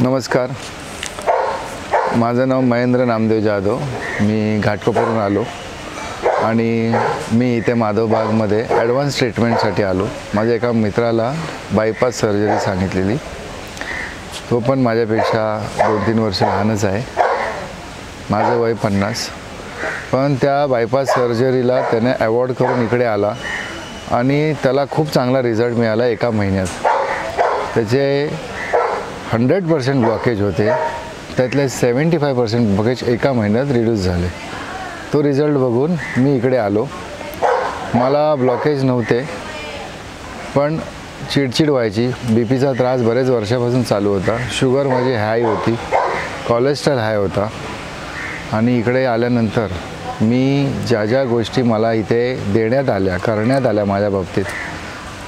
नमस्कार, माझं नाव महेंद्र नामदेव जाधव। मी घाटकोपरहून आलो आणि मी इथे माधवबागमध्ये ॲडव्हान्स ट्रीटमेंटसाठी आलो। माझ्या एका मित्राला बायपास सर्जरी सांगितलेली, तो पण माझ्यापेक्षा 2-3 वर्ष लहानच आहे। माझं वय 50, पण त्या बायपास सर्जरीला त्याने अवॉर्ड करून इकडे आला आणि त्याला खूप चांगला रिझल्ट मिळाला। एका महिन्यात त्याचे 100% ब्लॉकेज होते, त्यातले 75% ब्लॉकेज एका महिन्यात रिड्यूस झाले। तो रिझल्ट बघून मी इकडे आलो। मला ब्लॉकेज नव्हते, पण चिडचिड व्हायची, बीपीचा त्रास बरेच वर्षापासून चालू होता, शुगर माझी हाय होती, कोलेस्ट्रॉल हाय होता। आणि इकडे आल्यानंतर मी ज्या ज्या गोष्टी मला इथे करण्यात आल्या माझ्या बाबतीत,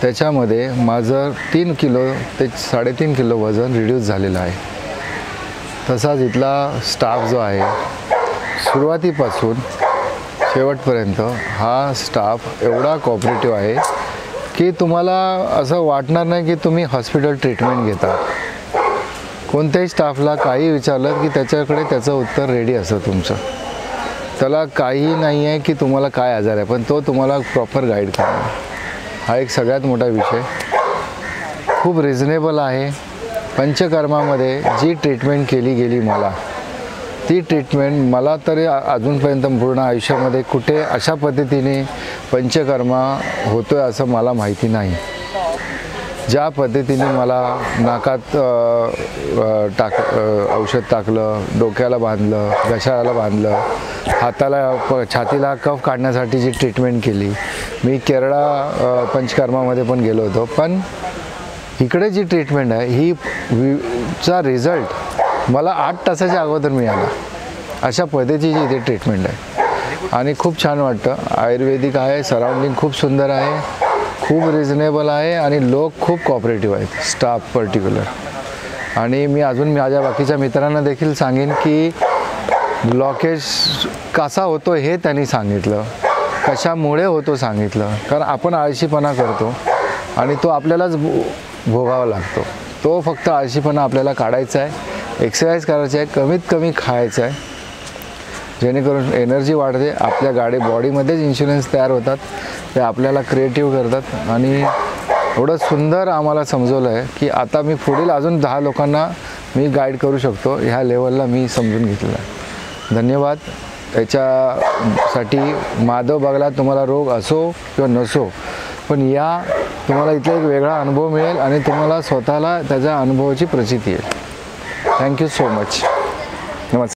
त्याच्यामध्ये माझं 3 किलो ते 3.5 किलो वजन रिड्यूस झालेलं आहे। तसाच इथला स्टाफ जो आहे, सुरुवातीपासून शेवटपर्यंत हा स्टाफ एवढा कोऑपरेटिव्ह आहे की तुम्हाला असं वाटणार नाही की तुम्ही हॉस्पिटल ट्रीटमेंट घेता। कोणत्याही स्टाफला काही विचारलं की त्याच्याकडे त्याचं उत्तर रेडी असतं तुमचं। त्याला काही नाही आहे की तुम्हाला काय आजार आहे, पण तो तुम्हाला प्रॉपर गाईड करणार। हा एक सगळ्यात मोठा विषय, खूप रिझनेबल आहे। पंचकर्मामध्ये जी ट्रीटमेंट केली गेली मला, ती ट्रीटमेंट मला तरी अजूनपर्यंत पूर्ण आयुष्यामध्ये कुठे अशा पद्धतीने पंचकर्मा होतो आहे असं मला माहिती नाही। ज्या पद्धतीने मला नाकात औषध टाकलं, डोक्याला बांधलं, घशाला बांधलं, हाताला छातीला कफ काढण्यासाठी जी ट्रीटमेंट केली, मी केरळा पंचकर्मामध्ये पण गेलो होतो, पण इकडे जी ट्रीटमेंट आहे ही चा रिझल्ट मला 8 तासाच्या अगोदर मिळाला। अशा पद्धतीची इथे ट्रीटमेंट आहे आणि खूप छान वाटतं। आयुर्वेदिक आहे, सराउंडिंग खूप सुंदर आहे, खूप रिझनेबल आहे आणि लोक खूप कोऑपरेटिव्ह आहेत, स्टाफ पर्टिक्युलर। आणि मी अजून माझ्या बाकीच्या मित्रांना देखील सांगेन की ब्लॉकेज कसा होतो हे त्यांनी सांगितलं, कशामुळे होतो सांगितलं, कारण आपण आळशीपणा करतो आणि तो आपल्यालाच भोगावा लागतो। तो फक्त आळशीपणा आपल्याला काढायचा आहे, एक्सरसाइज करायचा आहे, कमीत कमी खायचं आहे, जेणेकरून एनर्जी वाढते, आपल्या बॉडीमध्येच इन्शुरन्स तयार होतात, ते आपल्याला क्रिएटिव्ह करतात। आणि एवढं सुंदर आम्हाला समजवलं आहे की आता मी पुढील अजून 10 लोकांना मी गाईड करू शकतो, ह्या लेवलला मी समजून घेतलेलं आहे। धन्यवाद। त्याच्यासाठी माधवबागला तुम्हाला रोग असो किंवा नसो, पण तुम्हाला इथला एक वेगळा अनुभव मिळेल आणि तुम्हाला स्वतःला त्याच्या अनुभवाची प्रचिती येईल। Thank you so much. नमस्कार।